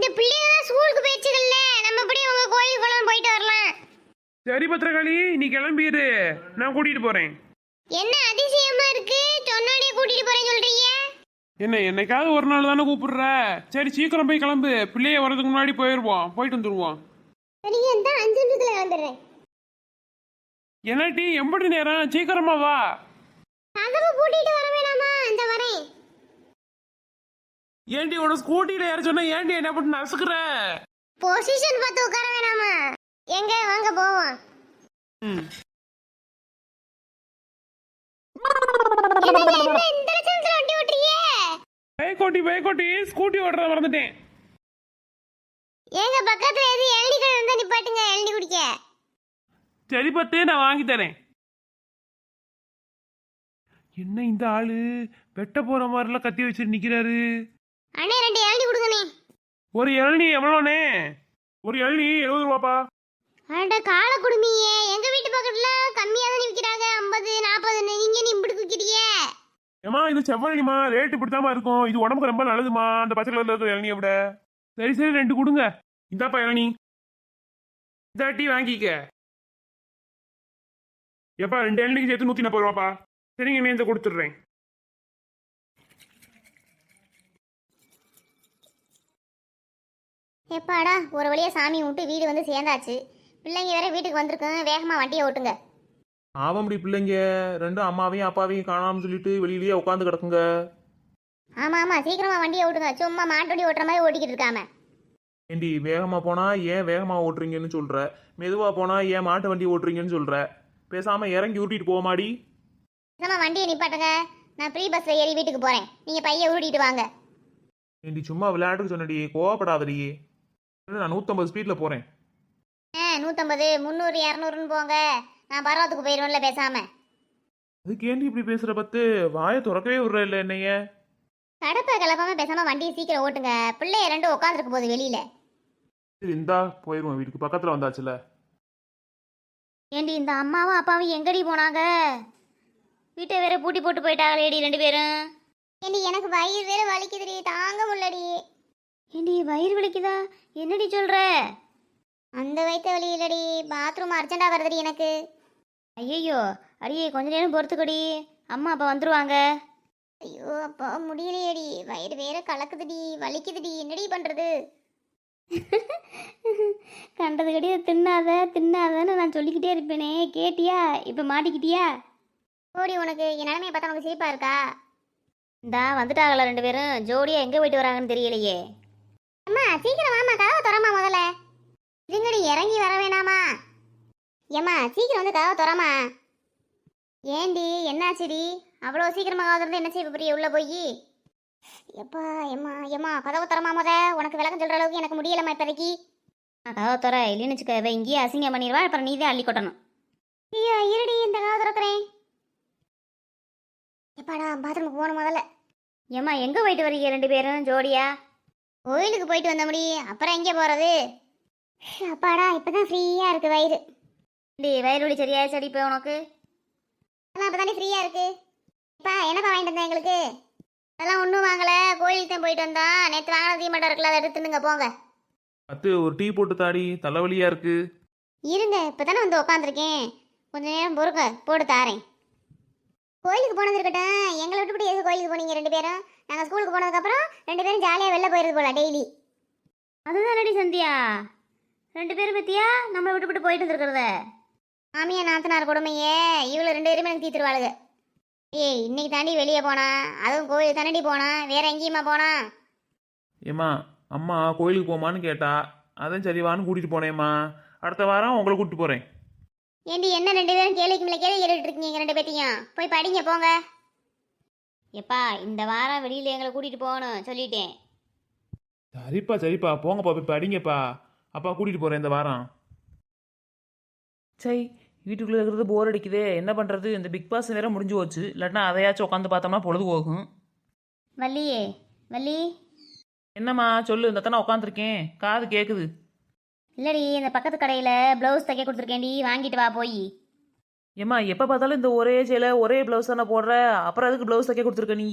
இந்த பிள்ளைங்க தான் ஸ்கூலுக்கு போயிடுச்சுங்கல்ல, நம்ம அப்படியே உங்க கோயில் குளம் போயிட்டு வரலாம். சரி பத்திரகாளி, நீ கிளம்பிடு, நான் கூட்டிட்டு போறேன். என்ன அதிசயமா இருக்கு, சொன்னானே கூட்டிட்டு போறேன்னு சொல்றீங்க? என்ன என்னைக்காவது ஒரு நாள் தானே கூப்பிடுற? சரி சீக்கிரம் போய் கிளம்பு, பிள்ளைய வரதுக்கு முன்னாடி போயிட்டு வந்துருவோம். சரிங்க, இந்த 5 நிமிஷத்துல கிளம்பிடுறேன். என்னடி எம்படி நேரம், சீக்கிரமா வா. கதவு பூட்டிட்டு வர வேணாமா? இந்த வரேன். ஏண்டி உன ஸ்கூட்டில ஏற சொன்னா ஏண்டி என்ன பண்ணி நசுக்குற? பொசிஷன் பார்த்து உட்கார வேணாமா? எங்க வாங்க போவோம். என்ன இந்த லட்சணத்துல வண்டி ஓட்டுறியே? பைக்கோட்டி ஸ்கூட்டி ஓட்டுறத மறந்துட்டேன். ஏங்க பக்கத்துல எது எல்டி கடை இருந்தா நிப்பாட்டுங்க, எல்டி குடிக்க. சரி பத்து, நான் வாங்கி தரேன். என்ன இந்த ஆளு வெட்ட போற மாதிரிலாம் கத்தி வச்சுட்டு நிக்கிறாரு? அண்ணே 2 எல்டி கொடுங்கண்ணே. ஒரு இளநீ எவ்வளோண்ணே? ஒரு இளநீ 70 ரூபாப்பா. அட கால குடுமியே, எங்க வீட்டு பக்கத்துல கம்மியா தான் விக்கிறாங்க, 50 40. நீங்க இப்படி விக்கிறீங்க? ஏமா இது செவ்வழிமா, ரேட்டு இப்படித்தாமா இருக்கும். இது உடம்புக்கு ரொம்ப நல்லதுமா, அந்த பச்சை கலர்ல இருக்கிற இளநியை விட. சரி 2 கொடுங்க. இந்தாப்பா இளநீ, இந்த டீ வாங்கிக்க. எப்பா 2 இளநிக்கு சேர்த்து 140 ரூபாப்பா. சரிங்க, நீ இந்த கொடுத்துட்றேன். எப்பாடா ஒரு வழியா சாமி விட்டு வீடு வந்து சேர்ந்தாச்சு. பிள்ளைங்க வேற வீட்டுக்கு வந்திருக்கோம், வேகமா வண்டியை ஓட்டுங்க. ஆவம்படி பிள்ளைங்க ரெண்டும் அம்மாவையும் அப்பாவையும் காணாமல் சொல்லிட்டு வெளியிலேயே உட்காந்து கிடக்குங்க. ஆமா ஆமா, சீக்கிரமா வண்டியை ஓட்டுங்க, சும்மா மாட்டு வண்டி ஓட்டுற மாதிரி ஓட்டிக்கிட்டு இருக்காம. ஏண்டி வேகமாக போனால் ஏன் வேகமாக ஓட்டுறீங்கன்னு சொல்கிற, மெதுவாக போனால் ஏன் மாட்டு வண்டி ஓட்டுறீங்கன்னு சொல்கிற. பேசாமல் இறங்கி ஊட்டிட்டு போமாடி. பேசாம வண்டியை நிப்பாட்டுங்க, நான் ஃப்ரீ பஸ்ல ஏறி வீட்டுக்கு போறேன், நீங்க பைய ஊட்டிட்டு வாங்க. ஏண்டி சும்மா விளையாட்டுக்கு சொன்னடி, கோவப்படாதடி. நான் 150 ஸ்பீடில் போகிறேன். 150 300 200ன்னு போங்க, நான் பரவத்துக்கு போயிடுவேன்ல பேசாம. அதுக்கு ஏண்டி இப்படி பேசுகிற பத்து, வாயை திறக்கவே விடுற இல்லை என்னைய. கடப்பை கிளப்பாம பேசாம வண்டியை சீக்கிரம் ஓட்டுங்க, பிள்ளைய 2 உட்காந்துருக்கு போகுது வெளியில. சரி இந்தா போயிடுவோம், வீட்டுக்கு பக்கத்தில் வந்தாச்சுல. ஏண்டி இந்த அம்மாவும் அப்பாவும் எங்கடி போனாங்க? வீட்டை வேற பூட்டி போட்டு போயிட்டாங்களேடி 2 பேரும். ஏண்டி எனக்கு வயிறு வேற வலிக்குதுடி, தாங்க முடியலடி. ஏண்டி வயிறு வலிக்குதா? என்னடி சொல்ற? அந்த வயிற்று வலி இல்லடி, பாத்ரூம் அர்ஜென்டா வருதுடி எனக்கு. ஐயோ அடியே, கொஞ்ச நேரம் பொறுத்துக்கடி, அம்மா அப்பா வந்துருவாங்க. ஐயோ அப்பா முடியலையேடி, வயிறு வேற கலக்குதுடி, வலிக்குதுடி, என்னடி பண்றது? கண்டது கடியே தின்னாதன்னு நான் சொல்லிக்கிட்டே இருப்பேனே, கேட்டியா? இப்போ மாட்டிக்கிட்டியா? ஓடி, உனக்கு என் நிலைமையை பார்த்தா உனக்கு சிரிப்பா இருக்கா? இந்தா வந்துட்டாங்களா 2 பேரும், ஜோடியா எங்கே போயிட்டு வராங்கன்னு தெரியலையே. அம்மா சீக்கிரம் வாமா, கதவை திறமா முதல்ல. இதுங்கடி இறங்கி வர வேணாமா? ஏம்மா சீக்கிரம் வந்து கதவை திறமா. ஏண்டி என்னாச்சுடி, அவ்வளோ சீக்கிரமாக கதவு என்ன செய்ய போறிய உள்ள போய்? எப்பா எம்மா கதவை திறமா முத, உனக்கு விளக்கம் சொல்கிற அளவுக்கு எனக்கு முடியலம்மா இப்போதைக்கு. கதவை திற, இல்லைன்னு வச்சுக்க இங்கேயே அசிங்கம் பண்ணிடுவா, அப்புறம் நீ தான் அள்ளி கொட்டணும். ஐயோ இருடி, இந்த கதவை திறக்கிறேன். எப்பாடா பாத்ரூமுக்கு போகணும் முதல்ல. ஏம்மா எங்கே போயிட்டு வரீங்க 2 பேரும் ஜோடியா? கோயிலுக்கு போயிட்டு வந்த முடி, அப்புறம் எங்கே போகிறது? அப்பாடா இப்போதான் ஃப்ரீயாக இருக்கு வயிறு. வயிறு வலி சரியாயிடுச்சு இப்போ உனக்கு? அதான் இப்போ தானே ஃப்ரீயாக இருக்கு. இப்போ என்னப்பா வாங்கிட்டு வந்தேன் எங்களுக்கு? அதெல்லாம் ஒன்றும் வாங்கலை, கோயிலுக்கு தான் போயிட்டு வந்தா. நேற்று வாங்கின தீமட்டம் இருக்குல்ல, அதை எடுத்துனுங்க போங்க. பத்து ஒரு டீ போட்டு தாடி, தலைவலியாக இருக்கு. இருங்க, இப்போ தானே வந்து உட்காந்துருக்கேன், கொஞ்சம் நேரம் பொறுங்க, போட்டு தாரேன். கோயிலுக்கு போனது இருக்கட்டும், எங்களை விட்டுப்படி எதுக்கு கோயிலுக்கு போனீங்க 2 பேரும்? நாங்கள் ஸ்கூலுக்கு போனதுக்கப்புறம் 2 பேரும் ஜாலியாக வெளில போயிருது போல டெய்லி. அதுதான் ரெடி சந்தியா, 2 பேரும் பற்றியா நம்ம விட்டுப்பட்டு போயிட்டு வந்துருக்கிறத. மாமியா நாத்தனார் கொடுமையே, இவ்வளோ 2 பேருமே எனக்கு தீத்துருவாளுங்க. ஏய் இன்னைக்கு தாண்டி வெளியே போனா, அதுவும் கோயில் தானடி போனா, வேற எங்கேயுமா போனா? ஏம்மா அம்மா கோயிலுக்கு போமான்னு கேட்டா, அதான் சரிவான்னு கூட்டிகிட்டு போனேம்மா. அடுத்த வாரம் உங்களை கூப்பிட்டு போகிறேன். ஏண்டி என்ன 2 பேரும் கேள்விக்கு மேலே கேள்வி கேட்டுட்டு இருக்கீங்க 2 பேர்த்தையும்? போய் படிங்க போங்க. எப்பா இந்த வாரம் வெளியில் எங்களை கூட்டிகிட்டு போகணும் சொல்லிட்டேன். சரிப்பா போங்கப்பா, போய் படிங்கப்பா. அப்பா கூட்டிகிட்டு போகிறேன் இந்த வாரம். சை, வீட்டுக்குள்ளே இருக்கிறது போர் அடிக்குதே, என்ன பண்ணுறது? இந்த பிக் பாஸ் வேற முடிஞ்சு போச்சு, இல்லாட்டினா அதையாச்சும் உட்காந்து பார்த்தோம்னா பொழுது போகும். வள்ளியே வள்ளி. என்னம்மா சொல்லு, இந்த தானே உட்காந்துருக்கேன், காது கேட்குது. இல்லடி, இந்த பக்கத்து கடையில் ப்ளவுஸ் தைக்க கொடுத்துருக்கேன்டி, வாங்கிட்டு வா போய். ஏம்மா எப்போ பார்த்தாலும் இந்த ஒரே சேலை ஒரே ப்ளவுஸ் தானே போடுற, அப்புறம் அதுக்கு ப்ளவுஸ் தைக்க கொடுத்துருக்க நீ?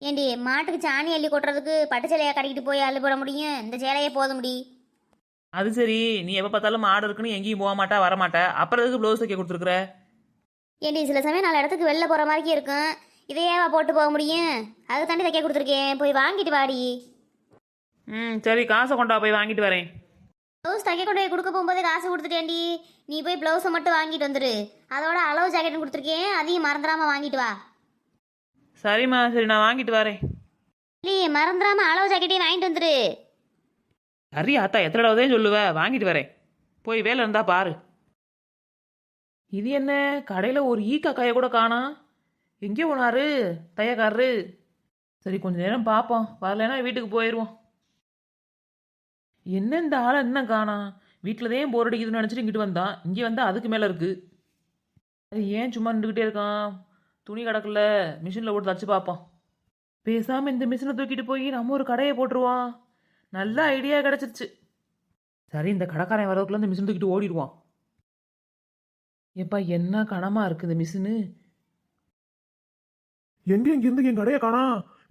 ஏண்டி மாட்டுக்கு சாணி அள்ளி கொட்டுறதுக்கு பட்டு சேலையை கட்டிக்கிட்டு போய் அள்ளி போட முடியும்? இந்த சேலையே போதும் முடி. அது சரி, நீ எப்போ பார்த்தாலும் மாடு இருக்குன்னு எங்கேயும் போக மாட்டா வரமாட்டா, அப்புறம் எதுக்கு ப்ளவுஸ் தைக்க கொடுத்துருக்குற? ஏண்டி சில சமயம் 4 இடத்துக்கு வெளில போகிற மாதிரி இருக்கும், இதையேவா போட்டு போக முடியும்? அதுக்கு தாண்டி தைக்க கொடுத்துருக்கேன், போய் வாங்கிட்டு வாடி. ம் சரி, காசை கொண்டா போய் வாங்கிட்டு வரேன். ப்ளவுஸ் தைக்க கொண்டு போய் கொடுக்க போகும்போதே காசு கொடுத்துட்டேன்டி. நீ போய் ப்ளவுஸை மட்டும் வாங்கிட்டு வந்துரு. அதோட அளவு ஜாக்கெட்டும் கொடுத்துருக்கேன், அதையும் மறந்துடாம வாங்கிட்டு வா. சரிம்மா, சரி நான் வாங்கிட்டு வரேன். இல்லையே மறந்துடாம அளவு ஜாக்கெட்டையும் வாங்கிட்டு வந்துரு. சரி ஆத்தா, எத்தனை தடவை சொல்லுவேன், வாங்கிட்டு வரேன். போய் வேலை இருந்தா பாரு. இது என்ன, கடையில் ஒரு ஈ காக்காயை கூட காணோம். எங்கே போனாரு தையக்காரரு? சரி கொஞ்ச நேரம் பார்ப்போம், வரலைன்னா வீட்டுக்கு போயிடுவோம். என்ன இந்த ஆளை என்ன காணோம்? வீட்டில் தான் போர் அடிக்குதுன்னு நினச்சிட்டு இங்கிட்டு வந்தான், இங்கே வந்தால் அதுக்கு மேலே இருக்கு. அது ஏன் சும்மா நின்றுக்கிட்டே இருக்கான்? துணி கிடக்குல, மிஷினில் போட்டு தச்சு பார்ப்போம். பேசாமல் இந்த மிஷினை தூக்கிட்டு போய் நம்ம ஒரு கடையை போட்டுருவான். நல்ல ஐடியா கிடச்சிருச்சு. சரி, இந்த கடைக்காரன் வரதுக்குள்ள இந்த மிஷின் தூக்கிட்டு ஓடிடுவான். எப்பா என்ன கனமாக இருக்குது இந்த மிஷினு. எங்க இருந்து என் கடையை காணா,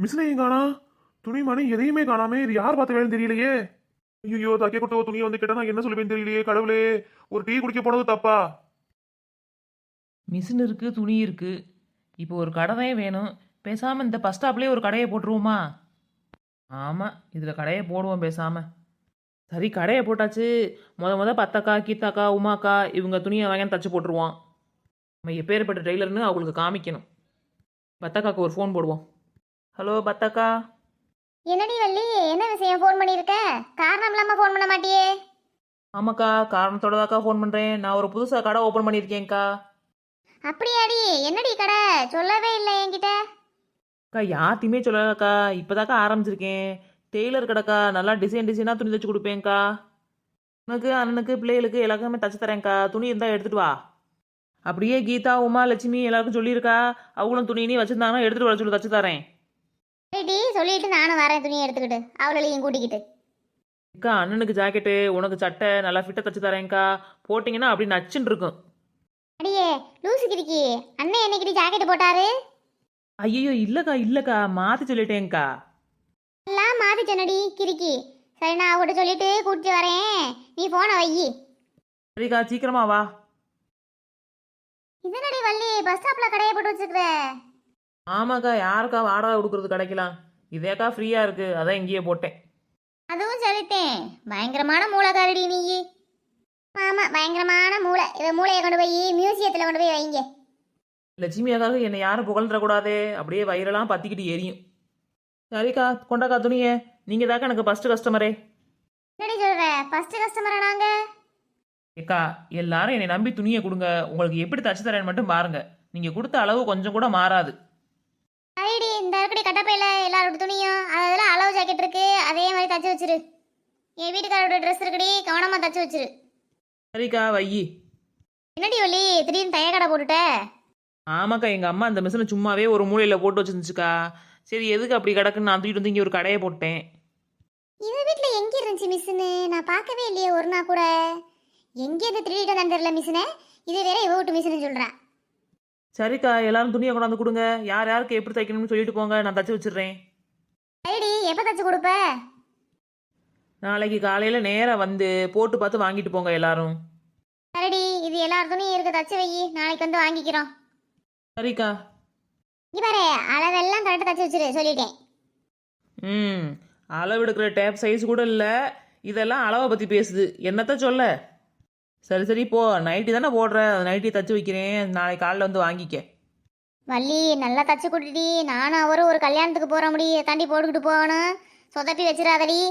மிஷினையும் காணா, துணிமணி எதையுமே காணாமே. இது யார் பார்த்த வேலைன்னு தெரியலையே. ஐயோ, தைக்க கொடுத்த துணியை வந்து கேட்டா நான் என்ன சொல்லுவேன்னு தெரியலையே. கடவுளே, ஒரு டீ குடிக்க போனது தப்பா? மிஷின் இருக்குது, துணி இருக்குது, இப்போ ஒரு கடை தான் வேணும். பேசாமல் இந்த பஸ் ஸ்டாப்லேயே ஒரு கடையை போட்டுருவோமா? ஆமாம், இதில் கடையை போடுவோம் பேசாமல். சரி கடையை போட்டாச்சு. முத பத்தக்கா, கீத்தாக்கா, உமாக்கா இவங்க துணியை வாங்கி தச்சு போட்டுருவான். நம்ம எப்பேற்பட்ட டெய்லர்னு அவங்களுக்கு காமிக்கணும். பத்தக்காக்கு ஒரு ஃபோன் போடுவோம். ஹலோ பத்தக்கா. என்னடி வள்ளி, என்ன விஷயம் ஃபோன் பண்ணியிருக்க? காரணம் இல்லாமல் ஃபோன் பண்ண மாட்டியே? ஆமாக்கா, காரணத்தோட தாக்கா ஃபோன் பண்ணுறேன். நான் ஒரு புதுசாக கடை ஓப்பன் பண்ணியிருக்கேன்க்கா. அப்படியாடி? என்னடி கடை? சொல்லவே இல்லை என்கிட்ட. அக்கா யார்த்தையுமே சொல்லலக்கா, இப்போதாக்கா ஆரம்பிச்சிருக்கேன். டெய்லர் கடைக்கா, நல்லா டிசைனாக துணி தைச்சு கொடுப்பேன்க்கா. உனக்கு அண்ணனுக்கு பிள்ளைகளுக்கு எல்லாருக்குமே தச்சு தரேன்க்கா. துணி இருந்தால் எடுத்துகிட்டு வா. அப்படியே கீதா, உமா, லட்சுமி எல்லாருக்கும் சொல்லியிருக்கா. அவங்களும் துணி வச்சுருந்தாங்கன்னா எடுத்துகிட்டு வர சொல்லி தச்சு தரேன். சரிடி, சொல்லிட்டு நானும் வரேன் துணியை எடுத்துக்கிட்டு, அவளையும் கூட்டிக்கிட்டு. அக்கா அண்ணனுக்கு ஜாக்கெட்டு, உனக்கு சட்டை நல்லா ஃபிட்டாக தச்சு தரேன்க்கா. போட்டிங்கன்னா அப்படி நச்சுன்னு இருக்கும். அடியே லூசு கிரிக்கி, அண்ணன் என்னைக்கிடி ஜாக்கெட் போட்டாரு? ஐயோ இல்லைக்கா மாற்றி சொல்லிட்டேன்க்கா. எல்லாம் மாத்தி சொன்னடி கிரிக்கி. சரி, நான் அவகிட்ட சொல்லிட்டு கூட்டிட்டு வரேன், நீ போனை வை. சரிக்கா, சீக்கிரமா வா. இதனடி வள்ளி, பஸ் ஸ்டாப்ல கடையை போட்டு வச்சிருக்கிற? ஆமாக்கா, யாருக்கா வாடகை கொடுக்குறது கிடைக்கலாம். இதேக்கா ஃப்ரீயாக இருக்குது, அதான் இங்கேயே போட்டேன். அதுவும் சரித்தேன். பயங்கரமான மூளைக்காரடி நீ. ஆமா, பயங்கரமான மூளை. இதை மூளையை கொண்டு போய் மியூசியத்தில் கொண்டு போய் வைங்க. லட்சுமி அக்காவுக்கு என்னை யாரும் புகழ்ந்துடக்கூடாதே, அப்படியே வயிறெல்லாம் பற்றிக்கிட்டு எரியும். சரிக்கா, கொண்டாக்கா துணியை. நீங்கள் தாக்கா எனக்கு ஃபஸ்ட்டு கஸ்டமரே. என்னடி சொல்ற? ஃபர்ஸ்ட் கஸ்டமரா நாங்க? ஏக்கா எல்லாரும் என்னை நம்பி துணியை கொடுங்க, உங்களுக்கு எப்படி தச்சு தரேன்னு மட்டும் பாருங்க. நீங்கள் கொடுத்த அளவு கொஞ்சம் கூட மாறாது. ஐடி, இந்த இருக்கடி கட்டப்பையில எல்லாரோட துணியும் அதெல்லாம் அளவு ஜாக்கெட் இருக்கு, அதே மாதிரி தச்சு வச்சிரு. என் வீட்டுக்காரோட ட்ரெஸ் இருக்குடி, கவனமா தச்சு வச்சிரு. சரிக்கா வையி. என்னடி வள்ளி, திடீர்னு தைய கடை போட்டுட்ட? ஆமாக்கா, எங்கள் அம்மா அந்த மிஷினை சும்மாவே ஒரு மூலையில் போட்டு வச்சிருந்துச்சுக்கா. சரி எதுக்கு அப்படி கிடக்குன்னு நான் தூக்கிட்டு வந்து இங்கே ஒரு கடையை போட்டேன். இவ வீட்ல எங்க இருந்துச்சு மிஷினு? நான் பார்க்கவே இல்லையே ஒரு நாள் கூட. எங்கே இருந்து திருடிட்டு வந்தான்னு தெரியல மிஷினை. இது வேற இவ வீட்டு மிஷின்னு சொல்றேன். சரிக்கா, எல்லாரும் துணியை கொண்டாந்து கொடுங்க. யார் யாருக்கு எப்படி தைக்கணும்னு சொல்லிட்டு போங்க, நான் தச்சு வச்சிடுறேன். ஐடி, எப்போ தச்சு கொடுப்ப? நாளைக்கு காலையில் நேராக வந்து போட்டு பார்த்து வாங்கிட்டு போங்க எல்லாரும். சரிடி, இது எல்லார் துணியும் இருக்கு, தச்சு வை, நாளைக்கு வந்து வாங்கிக்கிறோம். சரிக்கா. இங்க பாரு, அளவெல்லாம் கரெக்டாக தச்சு வச்சிரு, சொல்லிட்டேன். ம் அளவெடுக்கிற டேப் சைஸ் கூட இல்லை, இதெல்லாம் அளவை பற்றி பேசுது, என்னத்த சொல்ல. சரி போ, நைட்டி தானே போடுற, நைட்டி தச்சு வைக்கிறேன், நாளைக்கு காலையில் வந்து வாங்கிக்க. வள்ளி, நல்லா தச்சு கொடுடி. நானும் அவரும் ஒரு கல்யாணத்துக்கு போற முடியும், தாண்டி போட்டுக்கிட்டு போகணும். சொதப்பி வச்சிடாதடி.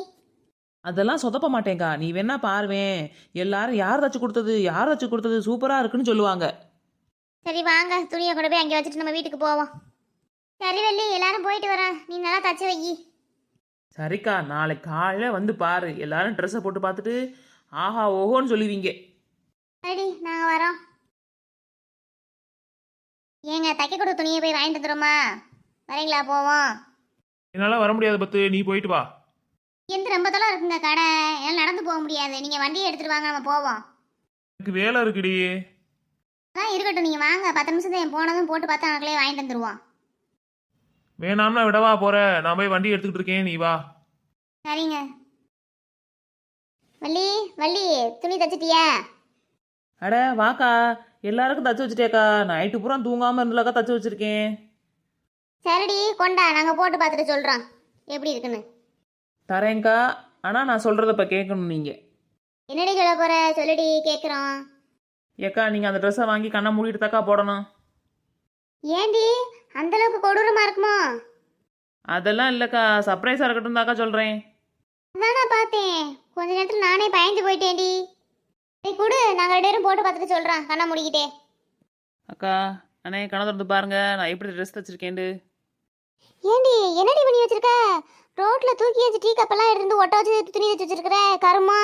அதெல்லாம் சொதப்ப மாட்டேங்க்கா, நீ வேணா பாருவேன். எல்லாரும் யார் தச்சு கொடுத்தது சூப்பராக இருக்குன்னு சொல்லுவாங்க. சரி வாங்க, துணியை கொண்டு போய் அங்கே வச்சுட்டு நம்ம வீட்டுக்கு போவோம். சரி வள்ளி, எல்லாரும் போயிட்டு வரேன், நீ நல்லா தச்சு வை. சரிக்கா, நாளைக்கு காலையில் வந்து பாரு, எல்லாரும் ட்ரெஸ்ஸை போட்டு பார்த்துட்டு ஆஹா ஓஹோன்னு சொல்லுவீங்க. சரி, நாங்கள் வரோம். ஏங்க, தைக்க கொடுத்த துணியை போய் வாங்கிட்டு வந்துடுமா? வரீங்களா? போவோம். என்னால் வர முடியாது பத்து, நீ போயிட்டு வா. எந்த ரொம்ப தொலை இருக்குங்க கடை, என்னால் நடந்து போக முடியாது. நீங்கள் வண்டியை எடுத்துகிட்டு வாங்க, நம்ம போவோம். எனக்கு வேலை இருக்குடி. அதான் இருக்கட்டும், நீங்கள் வாங்க. 10 நிமிஷம் தான் போனதும் போட்டு பார்த்து அவங்களே வாங்கிட்டு வந்துடுவோம். வேணாம்னா விடவா போற? நான் போய் வண்டி எடுத்துக்கிட்டு இருக்கேன், நீ வா. சரிங்க. வள்ளி வள்ளி துணி தச்சிட்டியா? அட வாக்கா, எல்லாருக்கும் தச்சு வச்சுட்டேக்கா. நைட்டு பூரா தூங்காமல் இருந்தலக்கா தச்சு வச்சுருக்கேன். சரிடி கொண்டா, நாங்கள் போட்டு பார்த்துட்டு சொல்கிறோம் எப்படி இருக்குன்னு. தரேங்க்கா, ஆனால் நான் சொல்கிறத இப்போ கேட்கணும் நீங்கள். என்னடி சொல்ல போற? சொல்லுடி கேட்குறோம். ஏக்கா, நீங்கள் அந்த ட்ரெஸ்ஸை வாங்கி கண்ணை மூடிட்டு தாக்கா போடணும். ஏண்டி அந்த அளவுக்கு கொடூரமா இருக்குமோ? அதெல்லாம் இல்லைக்கா, சர்ப்ரைஸாக இருக்கட்டும் தாக்கா சொல்கிறேன். அதான் நான் பார்த்தேன், கொஞ்ச நேரத்தில் நானே பயந்து போயிட்டேன்டி. சரி கொடு, நாங்கள் 2 பேரும் போட்டு பார்த்துட்டு சொல்கிறோம் கண்ணை மூடிக்கிட்டே. அக்கா, அண்ணே கண்ணை திறந்து பாருங்க, நான் எப்படி ட்ரெஸ் தச்சிருக்கேன்டு. ஏண்டி என்னடி பண்ணி வச்சிருக்க? ரோட்ல தூக்கி வச்சு டீ கப்பெல்லாம் எடுத்து ஒட்ட வச்சு துணி வச்சு வச்சிருக்கிற கருமா.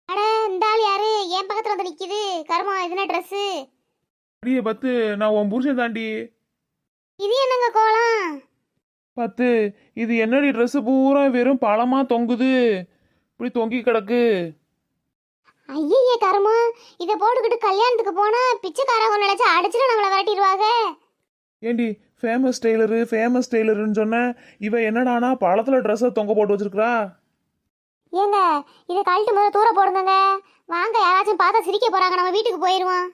அட இந்த ஆள் யாரு என் பக்கத்துல வந்து நிக்குது? கருமா, இதுனா ட்ரெஸ்ஸு. அடியே பத்து, நான் உன் புருஷன் தாண்டி. இது என்னங்க கோலம்? பத்து, இது என்னடி ட்ரெஸ் பூரா வெறும் பழமா தொங்குது, இப்படி தொங்கி கிடக்கு. ஐயே கருமா, இதை போட்டுக்கிட்டு கல்யாணத்துக்கு போனா பிச்சைக்காரங்க நினைச்சு அடிச்சுட்டு நம்மளை விரட்டிடுவாங்க. ஏண்டி ஃபேமஸ் டெய்லருன்னு சொன்ன, இவ என்னடானா பழத்துல ட்ரெஸ்ஸை தொங்க போட்டு வச்சிருக்கா. ஏங்க இதை கழட்டு முதல்ல தூர போடுங்க. வாங்க, யாராச்சும் பார்த்தா சிரிக்க போறாங்க, நம்ம வீட்டுக்கு போயிடுவோம்.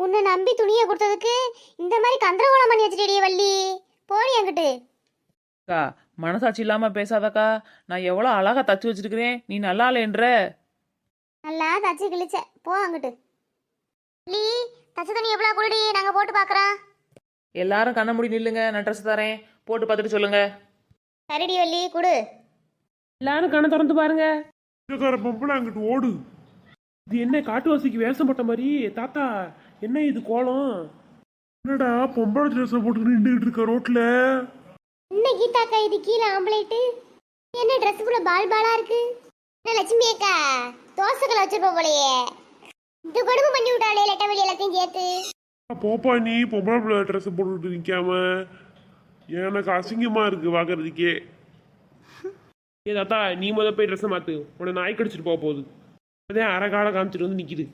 உன்னை நம்பி துணியை கொடுத்ததுக்கு இந்த மாதிரி கந்தரகோலம் பண்ணி வச்சுட்டே வள்ளி. போடி அங்கிட்டு. அக்கா, மனசாட்சி இல்லாமல் பேசாதக்கா. நான் எவ்வளோ அழகாக தச்சு வச்சிருக்கிறேன், நீ நல்லா இல்லைன்ற. நல்லா தச்சு கிழிச்ச, போ அங்கிட்டு. வள்ளி தச்ச துணி எவ்வளோ குருடி, நாங்கள் போட்டு பார்க்குறோம். எல்லாரும் கண்ணை மூடி நில்லுங்க, நான் ட்ரெஸ் தரேன், போட்டு பார்த்துட்டு சொல்லுங்க. சரிடி வள்ளி கொடு. எல்லாரும் கண்ணை திறந்து பாருங்க. பொம்பளை அங்கிட்டு ஓடு. இது என்ன காட்டுவாசிக்கு வேஷம் போட்ட மாதிரி? தாத்தா என்ன இது கோலம்? என்னடா பொம்பளை ட்ரெஸ் போட்டு நின்றுட்டு இருக்க ரோட்ல? என்ன கீதாக்கா இது கீழே ஆம்பளைட்டு? என்ன ட்ரெஸ் ஃபுல்லா பால் பாலா இருக்கு? என்ன லட்சுமி அக்கா தோசைகளை வச்சிருப்ப போலயே. இது கொடுமை பண்ணி விட்டாளே லெட்ட வெளி எல்லாத்தையும் சேர்த்து. போப்பா, நீ பொம்பளை ட்ரெஸ் போட்டுட்டு நிக்காம எனக்கு அசிங்கமா இருக்கு பாக்குறதுக்கே. ஏ தாத்தா, நீ போய் ட்ரெஸ் மாத்து, உன்னை நாய் கடிச்சிட்டு போக போகுது. அதே அரை காலை காமிச்சிட்டு வந்து நிக்குது.